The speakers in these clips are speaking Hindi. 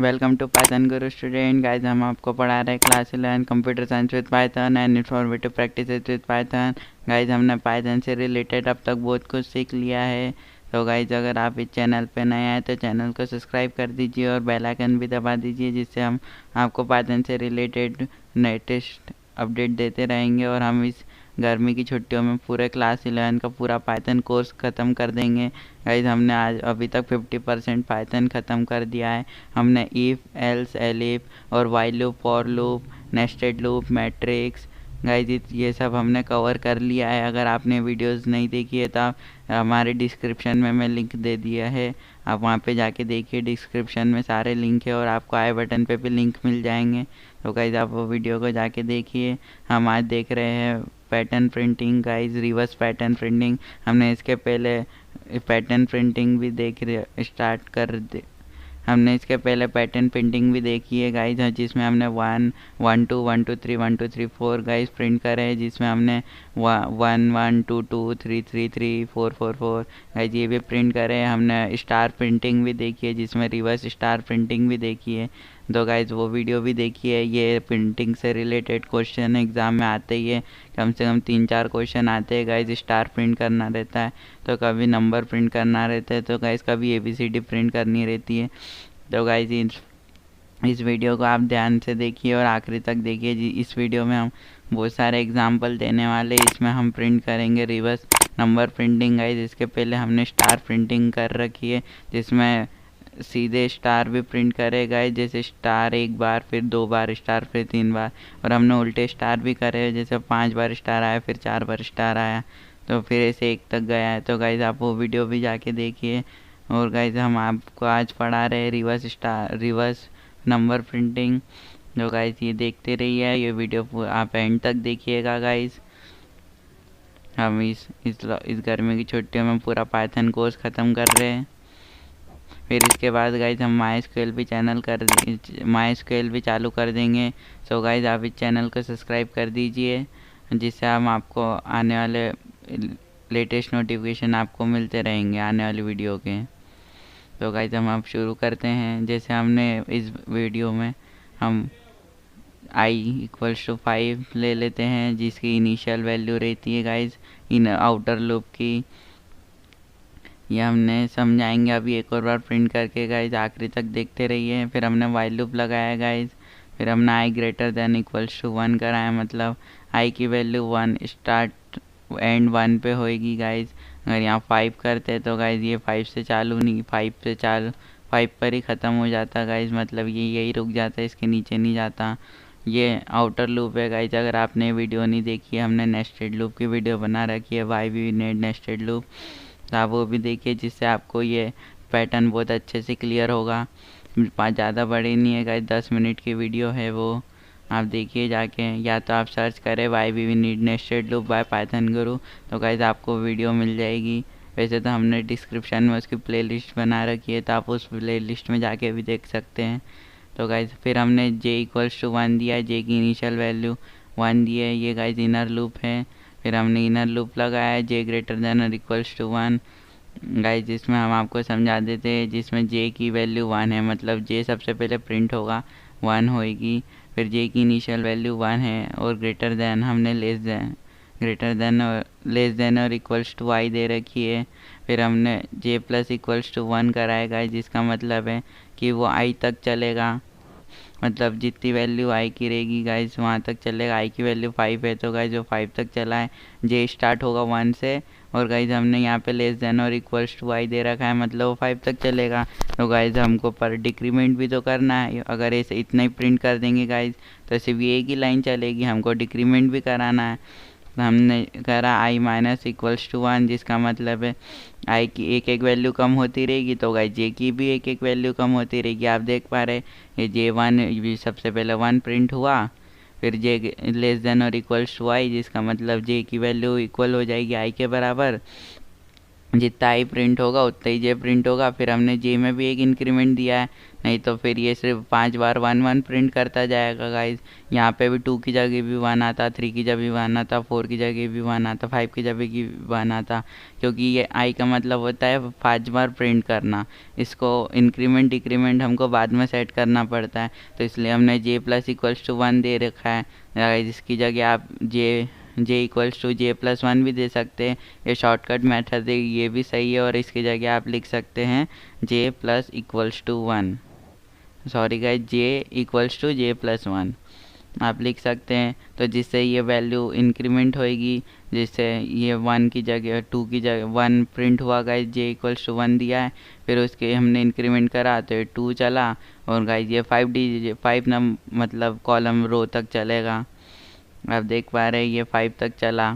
Welcome to Python Guru student guys. हम आपको पढ़ा रहे हैं class 11 computer science with Python and informative practices with Python. Guys हमने पाइथन से रिलेटेड अब तक बहुत कुछ सीख लिया है। तो गाइज अगर आप इस चैनल पे नए आए तो चैनल को सब्सक्राइब कर दीजिए और बेल आइकन भी दबा दीजिए, जिससे हम आपको पाइथन से रिलेटेड लेटेस्ट अपडेट देते रहेंगे। और हम इस गर्मी की छुट्टियों में पूरे क्लास 11 का पूरा पाइथन कोर्स ख़त्म कर देंगे। गाइज हमने आज अभी तक 50% पाइथन ख़त्म कर दिया है। हमने इफ़, एल्स, एलिफ और while loop, for loop, nested loop, matrix, guys ये सब हमने कवर कर लिया है। अगर आपने वीडियोस नहीं देखी है तो आप हमारे डिस्क्रिप्शन में मैं लिंक दे दिया है, आप वहाँ पे जाके देखिए। डिस्क्रिप्शन में सारे लिंक है और आपको आई बटन पे भी लिंक मिल जाएंगे। तो गाइज आप वो वीडियो को जाके देखिए। हम आज देख रहे हैं pattern printing. Guys reverse pattern printing, हमने इसके पहले पैटर्न प्रिंटिंग भी स्टार्ट कर दे। हमने इसके पहले पैटर्न प्रिंटिंग भी देखी है गाइज, जिसमें हमने 1 1 2 1 2 3 1 2 3 4 गाइज प्रिंट करे हैं, जिसमें हमने 1 1 2 2 3 3 3 4 4 4 गाइज ये भी प्रिंट करे हैं। हमने स्टार प्रिंटिंग भी देखी है, जिसमें रिवर्स स्टार प्रिंटिंग भी देखी है। तो गाइज वो वीडियो भी देखिए। ये प्रिंटिंग से रिलेटेड क्वेश्चन एग्ज़ाम में आते ही है, कम से कम 3-4 क्वेश्चन आते हैं गाइज। स्टार प्रिंट करना रहता है, तो कभी नंबर प्रिंट करना रहता है, तो गाइज कभी ABCD प्रिंट करनी रहती है। तो गाइज इस वीडियो को आप ध्यान से देखिए और आखिरी तक देखिए जी। इस वीडियो में हम बहुत सारे एग्जाम्पल देने वाले। इसमें हम प्रिंट करेंगे रिवर्स नंबर प्रिंटिंग। गाइज इसके पहले हमने स्टार प्रिंटिंग कर रखी है, जिसमें सीधे स्टार भी प्रिंट करेगा, जैसे स्टार एक बार, फिर 2 बार स्टार, फिर 3 बार। और हमने उल्टे स्टार भी करे, जैसे 5 बार स्टार आया, फिर 4 बार स्टार आया, तो फिर ऐसे 1 तक गया है। तो गाइज आप वो वीडियो भी जाके देखिए। और गाइज हम आपको आज पढ़ा रहे हैं रिवर्स नंबर प्रिंटिंग। तो गाइज ये देखते रहिए, ये वीडियो आप एंड तक देखिएगा गाइज। हम इस गर्मी की छुट्टियों में पूरा पाइथन कोर्स ख़त्म कर रहे हैं। फिर इसके बाद गाइज हम MySQL भी चालू कर देंगे। सो गाइज आप इस चैनल को सब्सक्राइब कर दीजिए, जिससे हम आपको आने वाले लेटेस्ट नोटिफिकेशन आपको मिलते रहेंगे आने वाली वीडियो के। तो गाइज हम अब शुरू करते हैं। जैसे हमने इस वीडियो में हम i = 5 ले लेते हैं, जिसकी इनिशियल वैल्यू रहती है गाइज इन आउटर लूप की। ये हमने समझाएंगे अभी एक और बार प्रिंट करके। गाइज आखिरी तक देखते रहिए। फिर हमने वाइल लूप लगाया गाइज। फिर हमने i 1 कराया, मतलब i की वैल्यू 1 स्टार्ट एंड 1 पे होएगी गाइज। अगर यहाँ 5 करते तो गाइज ये 5 से चालू नहीं, 5 पर ही ख़त्म हो जाता गाइज, मतलब ये यही रुक जाता है, इसके नीचे नहीं जाता। ये आउटर लूप है गाइज। अगर आपने वीडियो नहीं देखी है, हमने नेस्टेड लूप की वीडियो बना रखी है, why we need nested loop, तो आप वो भी देखिए, जिससे आपको ये पैटर्न बहुत अच्छे से क्लियर होगा। ज़्यादा बड़ी नहीं है गाइज, 10 मिनट की वीडियो है वो, आप देखिए जाके। या तो आप सर्च करें why we need nested loop by Python Guru, तो गाइज आपको वीडियो मिल जाएगी। वैसे तो हमने डिस्क्रिप्शन में उसकी प्लेलिस्ट बना रखी है, तो आप उस प्लेलिस्ट में जाके भी देख सकते हैं। तो गाइज फिर हमने j = 1 दिया है, j की इनिशियल वैल्यू 1 दी है। ये गाइज इनर लूप है। फिर हमने इनर लूप लगाया है j > 1 गाइज, जिसमें हम आपको समझा देते हैं, जिसमें j की वैल्यू 1 है, मतलब j सबसे पहले प्रिंट होगा, 1 होएगी। फिर j की इनिशियल वैल्यू 1 है और ग्रेटर देन हमने लेस देन और इक्वल्स टू i दे रखी है। फिर हमने j + 1 कराया गाइज, जिसका मतलब है कि वो i तक चलेगा, मतलब जितनी वैल्यू i की रहेगी गाइज वहाँ तक चलेगा। i की वैल्यू 5 है, तो गाइज वो 5 तक चला है। j स्टार्ट होगा 1 से, और गाइज हमने यहाँ पे लेस देन और इक्वल्स टू i दे रखा है, मतलब वो 5 तक चलेगा। तो गाइज हमको पर डिक्रीमेंट भी तो करना है। अगर ऐसे इतना ही प्रिंट कर देंगे गाइज तो सिर्फ एक ही लाइन चलेगी, हमको डिक्रीमेंट भी कराना है। तो हमने करा i - = 1, जिसका मतलब है i की एक वैल्यू कम होती रहेगी, तो गाइज j की भी एक वैल्यू कम होती रहेगी। आप देख पा रहे ये j1 सबसे पहले 1 प्रिंट हुआ, फिर j लेस देन और इक्वल्स टू i, जिसका मतलब j की वैल्यू इक्वल हो जाएगी i के बराबर। जितना i प्रिंट होगा उतना ही j प्रिंट होगा। फिर हमने j में भी एक इंक्रीमेंट दिया है, नहीं तो फिर ये सिर्फ 5 बार 1 1 प्रिंट करता जाएगा गाइज। यहाँ पे भी 2 की जगह भी 1 आता, 3 की जगह भी 1 आता, 4 की जगह भी 1 आता, 5 की जगह भी 1 आता, क्योंकि ये आई का मतलब होता है 5 बार प्रिंट करना। इसको इंक्रीमेंट डिक्रीमेंट हमको बाद में सेट करना पड़ता है, तो इसलिए हमने जे प्लस इक्वल्स टू 1 दे रखा है गाइज। इसकी जगह आप जे इक्वल्स टू जे प्लस 1 भी दे सकते हैं, ये शॉर्टकट मेथड है, ये भी सही है। और इसकी जगह आप लिख सकते हैं j plus equals to 1, sorry guys, j equals to j plus 1 आप लिख सकते हैं। तो जिससे ये वैल्यू इंक्रीमेंट होएगी, जिससे ये 1 की जगह 2 की जगह 1 प्रिंट हुआ गाइज, जे इक्वल्स टू 1 दिया है, फिर उसके हमने इंक्रीमेंट करा तो ये 2 चला, और गाइज ये 5 मतलब कॉलम रो तक चलेगा। आप देख पा रहे हैं ये 5 तक चला।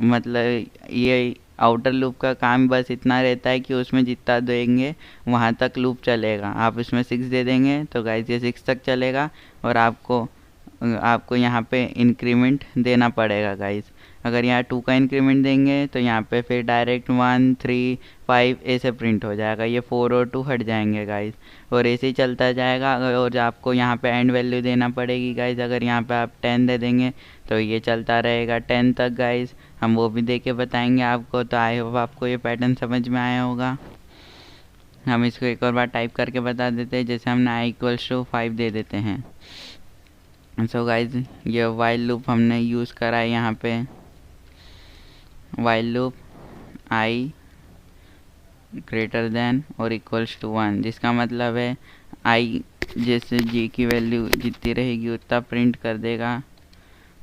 मतलब ये आउटर लूप का काम बस इतना रहता है कि उसमें जितना देंगे वहाँ तक लूप चलेगा। आप इसमें 6 दे देंगे तो गाइस ये 6 तक चलेगा, और आपको यहाँ पे इंक्रीमेंट देना पड़ेगा गाइस। अगर यहाँ 2 का इंक्रीमेंट देंगे तो यहाँ पे फिर डायरेक्ट 1 3 5 ऐसे प्रिंट हो जाएगा, ये 4 और 2 हट जाएंगे गाइस, और ऐसे ही चलता जाएगा। और आपको यहाँ पे एंड वैल्यू देना पड़ेगी गाइस। अगर यहाँ पे आप 10 दे देंगे तो ये चलता रहेगा 10 तक गाइस, हम वो भी दे के बताएंगे आपको। तो आई होप आपको ये पैटर्न समझ में आया होगा। हम इसको एक और बार टाइप करके बता देते हैं, जैसे हमने आई इक्वल्स टू 5 दे देते हैं। सो गाइज ये वाइल लूप हमने यूज़ करा है यहाँ पे, वाइल लूप आई ग्रेटर देन और इक्वल्स टू 1, जिसका मतलब है आई जैसे जे की वैल्यू जितनी रहेगी उतना प्रिंट कर देगा,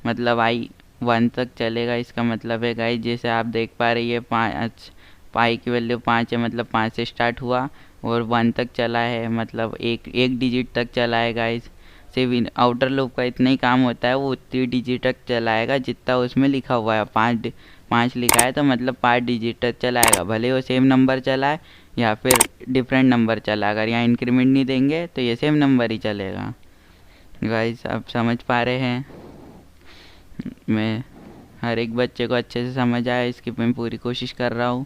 मतलब आई 1 तक चलेगा। इसका मतलब है गाइस, जैसे आप देख पा रहे हैं 5 पाई की वैल्यू 5 है, मतलब 5 से स्टार्ट हुआ और 1 तक चला है, मतलब एक डिजिट तक चला है गाइस। सिर्फ आउटर लूप का इतना ही काम होता है, वो उतनी डिजिट तक चलाएगा जितना उसमें लिखा हुआ है। 5 लिखा है तो मतलब 5 डिजिट तक चलाएगा, भले वो सेम नंबर चलाए या फिर डिफरेंट नंबर चला। अगर यहाँ इंक्रीमेंट नहीं देंगे तो ये सेम नंबर ही चलेगा गाइस। आप समझ पा रहे हैं, मैं हर एक बच्चे को अच्छे से समझ आया इसकी मैं पूरी कोशिश कर रहा हूँ।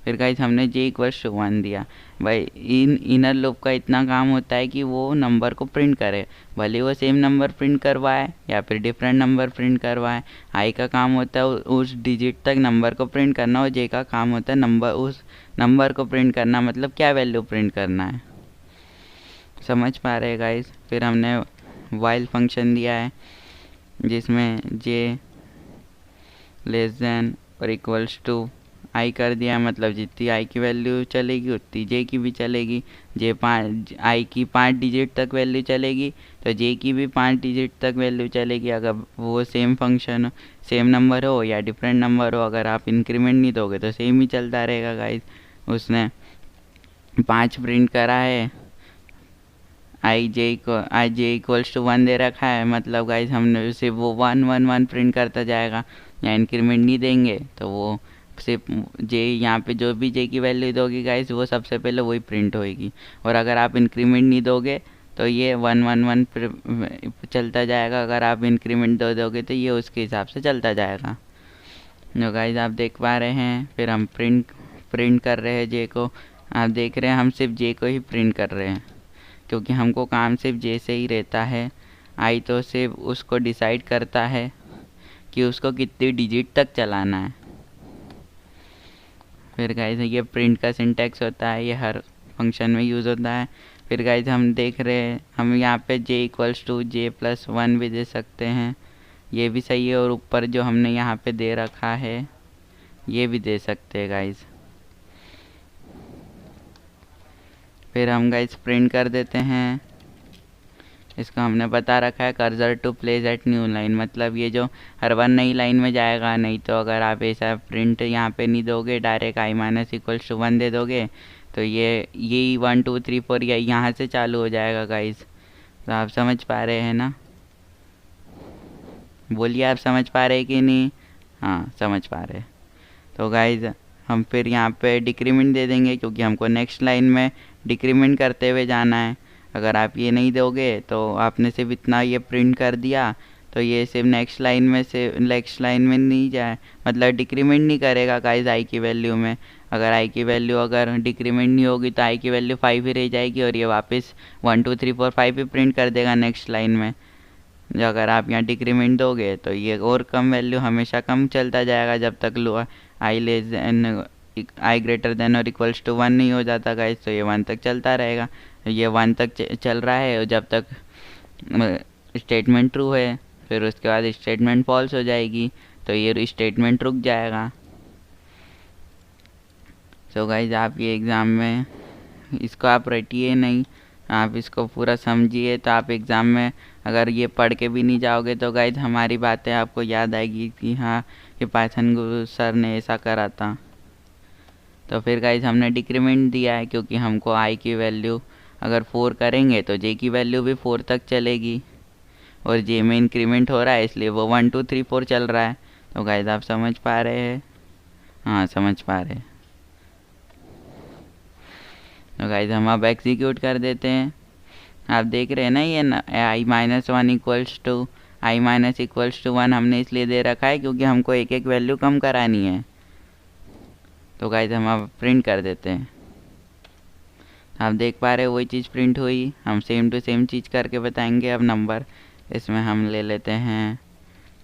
फिर गाइस हमने जे इक्वल्स टू 1 दिया भाई। इनर लूप का इतना काम होता है कि वो नंबर को प्रिंट करे, भले वो सेम नंबर प्रिंट करवाए या फिर डिफरेंट नंबर प्रिंट करवाए। आई का काम होता है उस डिजिट तक नंबर को प्रिंट करना, और जे का काम होता है उस नंबर को प्रिंट करना, मतलब क्या वैल्यू प्रिंट करना है। समझ पा रहे गाइस। फिर हमने वाइल फंक्शन दिया है जिसमें जे लेस देन और इक्वल्स टू आई कर दिया है, मतलब जितनी आई की वैल्यू चलेगी उतनी जे की भी चलेगी। आई की 5 डिजिट तक वैल्यू चलेगी तो जे की भी 5 डिजिट तक वैल्यू चलेगी, अगर वो सेम फंक्शन सेम नंबर हो या डिफरेंट नंबर हो। अगर आप इंक्रीमेंट नहीं दोगे तो सेम ही चलता रहेगा गाइस। उसने 5 प्रिंट करा है, आई जे इक्वल्स टू 1 दे रखा है, मतलब गाइस हमने उसे वो 1 1 1 प्रिंट करता जाएगा। या इंक्रीमेंट नहीं देंगे तो वो सिर्फ जे यहाँ पे जो भी जे की वैल्यू दोगी गाइस वो सबसे पहले वही प्रिंट होएगी। और अगर आप इंक्रीमेंट नहीं दोगे तो ये 1 1 1 चलता जाएगा, अगर आप इंक्रीमेंट दोगे तो ये उसके हिसाब से चलता जाएगा। जो गाइस आप देख पा रहे हैं, फिर हम प्रिंट कर रहे हैं जे को। आप देख रहे हैं हम सिर्फ जे को ही प्रिंट कर रहे हैं, क्योंकि हमको काम सिर्फ जे से ही रहता है। आई तो सिर्फ उसको डिसाइड करता है कि उसको कितनी डिजिट तक चलाना है। फिर गाइस ये प्रिंट का सिंटैक्स होता है, ये हर फंक्शन में यूज़ होता है। फिर गाइस हम देख रहे हैं हम यहाँ पे जे इक्वल्स टू जे प्लस 1 भी दे सकते हैं, ये भी सही है। और ऊपर जो हमने यहाँ पे दे रखा है ये भी दे सकते हैं गाइस। फिर हम गाइस प्रिंट कर देते हैं, इसका हमने बता रखा है cursor to place at new line, मतलब ये जो हर बार नई लाइन में जाएगा। नहीं तो अगर आप ऐसा प्रिंट यहाँ पे नहीं दोगे, direct I minus equals to 1 दे दोगे तो ये 1 2 3 4 यहाँ से चालू हो जाएगा गाइस। तो आप समझ पा रहे हैं ना, बोलिए आप समझ पा रहे कि नहीं। हाँ समझ पा रहे। तो गाइस हम फिर यहाँ पे डिक्रीमेंट दे देंगे, क्योंकि हमको नेक्स्ट लाइन में डिक्रीमेंट करते हुए जाना है। अगर आप ये नहीं दोगे तो आपने सिर्फ इतना ये प्रिंट कर दिया तो ये सिर्फ नेक्स्ट लाइन में नहीं जाए, मतलब डिक्रीमेंट नहीं करेगा गाइस आई की वैल्यू में। अगर आई की वैल्यू अगर डिक्रीमेंट नहीं होगी तो आई की वैल्यू 5 ही रह जाएगी और ये वापस 1 2 3 4 5 ही प्रिंट कर देगा नेक्स्ट लाइन में। जो अगर आप यहाँ डिक्रीमेंट दोगे तो ये और कम वैल्यू हमेशा कम चलता जाएगा जब तक लो i less than i greater than और इक्वल्स टू 1 नहीं हो जाता गाइस। तो ये 1 तक चलता रहेगा। ये 1 तक चल रहा है और जब तक स्टेटमेंट ट्रू है, फिर उसके बाद स्टेटमेंट फॉल्स हो जाएगी तो ये स्टेटमेंट रुक जाएगा। सो गाइज आप ये एग्ज़ाम में इसको आप रटिए नहीं, आप इसको पूरा समझिए तो आप एग्ज़ाम में अगर ये पढ़ के भी नहीं जाओगे तो गाइज हमारी बातें आपको याद आएगी कि हाँ ये पाइथन गुरु सर ने ऐसा करा था। तो फिर गाइज हमने डिक्रीमेंट दिया है क्योंकि हमको आई की वैल्यू अगर 4 करेंगे तो जे की वैल्यू भी 4 तक चलेगी और जे में इंक्रीमेंट हो रहा है इसलिए वो 1 2 3 4 चल रहा है। तो गाइज आप समझ पा रहे हैं? हाँ समझ पा रहे हैं। तो गाइज हम अब एग्जीक्यूट कर देते हैं। आप देख रहे हैं ना ये i minus 1 equals to i minus equals to 1 हमने इसलिए दे रखा है क्योंकि हमको एक एक वैल्यू कम करानी है। तो गाइज हम अब प्रिंट कर देते हैं। आप देख पा रहे हो वही चीज़ प्रिंट हुई। हम सेम टू सेम चीज़ करके बताएंगे। अब नंबर इसमें हम ले लेते हैं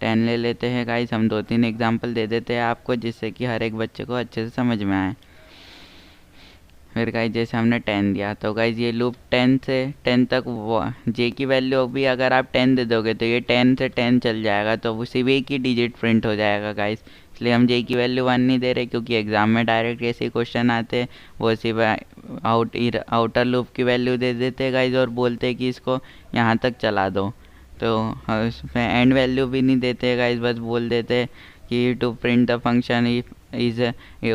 10 ले लेते हैं गाइज। हम 2-3 एग्जांपल दे देते हैं आपको जिससे कि हर एक बच्चे को अच्छे से समझ में आए। फिर गाइज जैसे हमने 10 दिया तो गाइज ये लूप 10 से 10 तक जे की वैल्यू भी अगर आप 10 दे दोगे तो ये 10 से 10 चल जाएगा तो वो सिर्फ एक ही डिजिट प्रिंट हो जाएगा गाइज। इसलिए हम जे की वैल्यू 1 नहीं दे रहे क्योंकि एग्ज़ाम में डायरेक्ट ऐसे क्वेश्चन आते हैं वो सिर्फ आउटर लूप की वैल्यू दे देते हैं गाइज और बोलते हैं कि इसको यहाँ तक चला दो। तो उसमें एंड वैल्यू भी नहीं देते गाइज, बस बोल देते कि to print the function is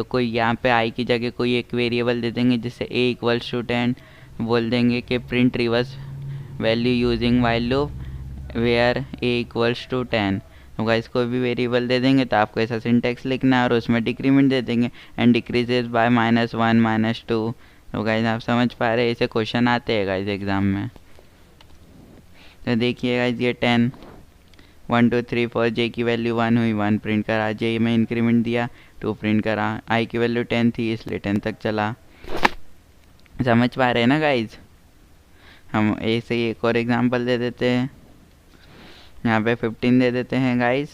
कोई यहाँ पे आई की जगह कोई एक वेरिएबल दे देंगे जैसे ए इक्वल्स टू 10 बोल देंगे कि print reverse value using while loop where A equals to 10। तो गाइस कोई भी वेरिएबल दे देंगे तो आपको ऐसा सिंटेक्स लिखना है और उसमें डिक्रीमेंट दे देंगे एंड डिक्रीजेज बाय -1 -2। तो गाइस आप समझ पा रहे हैं ऐसे क्वेश्चन आते हैं गाइस एग्ज़ाम में। तो देखिए गाइस ये 10 1 2 3 4 जे की वैल्यू 1 हुई 1 प्रिंट करा, जे में इंक्रीमेंट दिया 2 प्रिंट करा, आई की वैल्यू 10 थी इसलिए 10 तक चला। समझ पा रहे हैं ना गाइज? हम ऐसे ही एक और एग्जांपल दे देते हैं। यहाँ पे 15 दे देते हैं गाइज।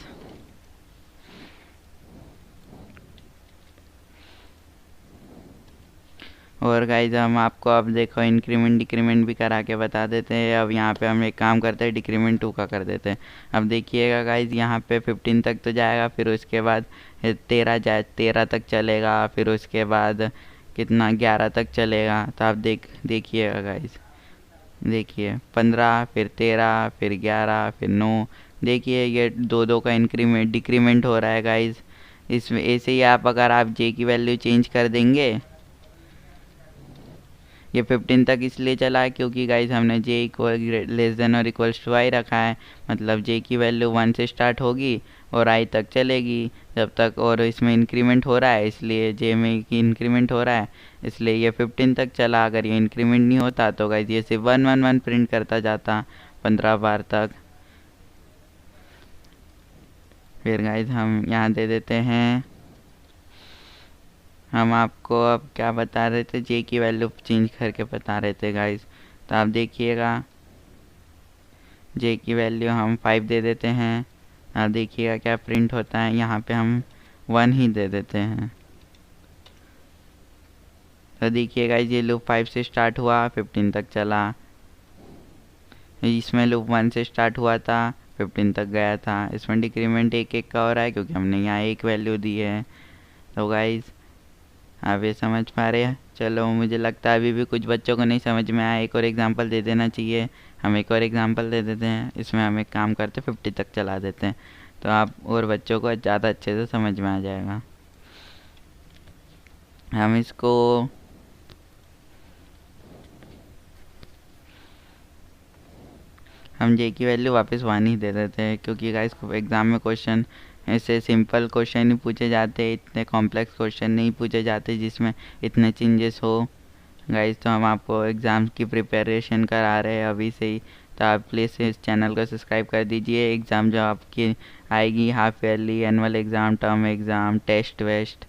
और गाइज हम आपको अब देखो इंक्रीमेंट डिक्रीमेंट भी करा के बता देते हैं। अब यहाँ पे हम एक काम करते हैं डिक्रीमेंट 2 का कर देते हैं। अब देखिएगा गाइज यहाँ पे 15 तक तो जाएगा, फिर उसके बाद 13 तक चलेगा, फिर उसके बाद कितना 11 तक चलेगा। तो आप देखिएगा गाइज, देखिए 15 फिर 13 फिर 11 फिर 9। देखिए ये 2-2 का इंक्रीमेंट डिक्रीमेंट हो रहा है गाइज। इसमें ऐसे ही आप अगर आप जे की वैल्यू चेंज कर देंगे, ये 15 तक इसलिए चला है क्योंकि गाइज हमने जे इक्वल लेस देन और इक्वल्स टू आई रखा है। मतलब जे की वैल्यू 1 से स्टार्ट होगी और आई तक चलेगी जब तक, और इसमें इंक्रीमेंट हो रहा है इसलिए जे में इंक्रीमेंट हो रहा है इसलिए ये 15 तक चला। अगर ये इंक्रीमेंट नहीं होता तो गाइज ये सिर्फ 1 1 1 प्रिंट करता जाता 15 बार तक। फिर गाइज हम यहाँ दे देते हैं, हम आपको अब क्या बता रहे थे, जे की वैल्यू चेंज करके बता रहे थे गाइज। तो आप देखिएगा जे की वैल्यू हम 5 दे देते हैं। आप देखिएगा क्या प्रिंट होता है, यहाँ पे हम 1 ही दे देते हैं। तो देखिएगा ये लूप 5 से स्टार्ट हुआ 15 तक चला, इसमें लूप 1 से स्टार्ट हुआ था 15 तक गया था। इसमें डिक्रीमेंट एक एक का हो रहा है क्योंकि हमने यहाँ एक वैल्यू दी है। तो गाइज आप ये समझ पा रहे हैं? चलो मुझे लगता है अभी भी कुछ बच्चों को नहीं समझ में आया, एक और एग्जांपल दे देना चाहिए। हम एक और एग्जांपल दे देते हैं, इसमें हम एक काम करते 50 तक चला देते हैं तो आप और बच्चों को ज़्यादा अच्छे से समझ में आ जाएगा। हम इसको हम जे की वैल्यू वापस 1 ही दे देते हैं क्योंकि गाइस एग्ज़ाम में क्वेश्चन ऐसे सिंपल क्वेश्चन ही पूछे जाते, इतने कॉम्प्लेक्स क्वेश्चन नहीं पूछे जाते जिसमें इतने चेंजेस हो गाइस। तो हम आपको एग्ज़ाम की प्रिपरेशन करा रहे हैं अभी से ही, तो आप प्लीज़ इस चैनल को सब्सक्राइब कर दीजिए। एग्ज़ाम जो आपकी आएगी half yearly, annual exam, term exam, test वेस्ट,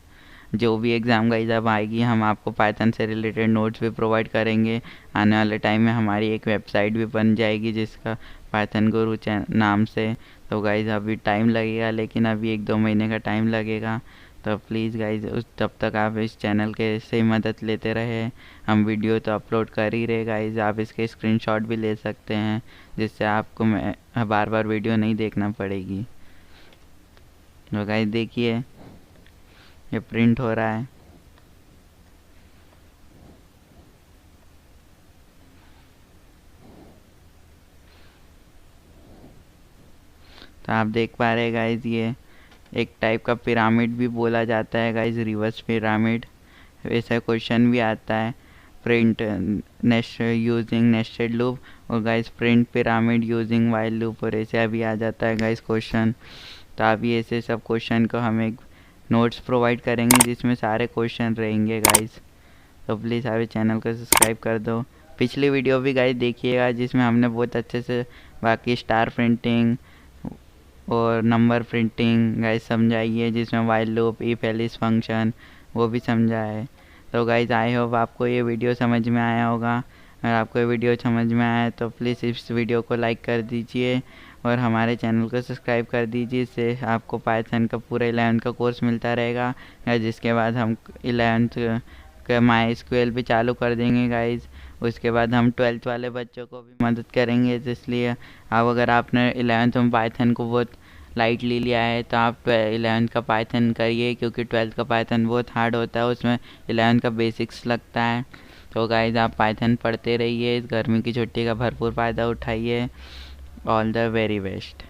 जो भी एग्ज़ाम गाइज अब आएगी हम आपको पाइथन से रिलेटेड नोट्स भी प्रोवाइड करेंगे। आने वाले टाइम में हमारी एक वेबसाइट भी बन जाएगी जिसका पाइथन गुरु नाम से। तो गाइज अभी टाइम लगेगा, लेकिन अभी 1-2 महीने का टाइम लगेगा। तो प्लीज़ गाइज उस तब तक आप इस चैनल के से मदद लेते रहे। हम वीडियो तो अपलोड कर ही रहे गाइज, आप इसके स्क्रीनशॉट भी ले सकते हैं जिससे आपको बार बार वीडियो नहीं देखना पड़ेगी। तो गाइज देखिए ये प्रिंट हो रहा है। तो आप देख पा रहे हैं गाइज ये एक टाइप का पिरामिड भी बोला जाता है गाइज, रिवर्स पिरामिड। वैसा क्वेश्चन भी आता है, print nest using nested loop और guys print pyramid using while loop, और ऐसे अभी आ जाता है गाइज क्वेश्चन। तो अभी ऐसे सब क्वेश्चन को हम एक नोट्स प्रोवाइड करेंगे जिसमें सारे क्वेश्चन रहेंगे गाइज। तो प्लीज़ आप चैनल को सब्सक्राइब कर दो। पिछली वीडियो भी गाइज देखिएगा जिसमें हमने बहुत अच्छे से बाकी स्टार प्रिंटिंग और नंबर प्रिंटिंग गाइज समझाई है, जिसमें while loop, if else function वो भी समझा है। तो गाइज आई होप आपको ये वीडियो समझ में आया होगा। अगर आपको ये वीडियो समझ में आया तो प्लीज़ इस वीडियो को लाइक कर दीजिए और हमारे चैनल को सब्सक्राइब कर दीजिए। इससे आपको पाइथन का पूरा 11th का कोर्स मिलता रहेगा, जिसके बाद हम 11th का माई एसक्यूएल भी चालू कर देंगे गाइज। उसके बाद हम 12th वाले बच्चों को भी मदद करेंगे। इसलिए अब अगर आपने 11th में पाइथन को बहुत लाइटली लिया है तो आप 11th का पाइथन करिए, क्योंकि 12th का पाइथन बहुत हार्ड होता है, उसमें 11th का बेसिक्स लगता है। तो गाइज आप पाइथन पढ़ते रहिए, इस गर्मी की छुट्टी का भरपूर फ़ायदा उठाइए। All the very best.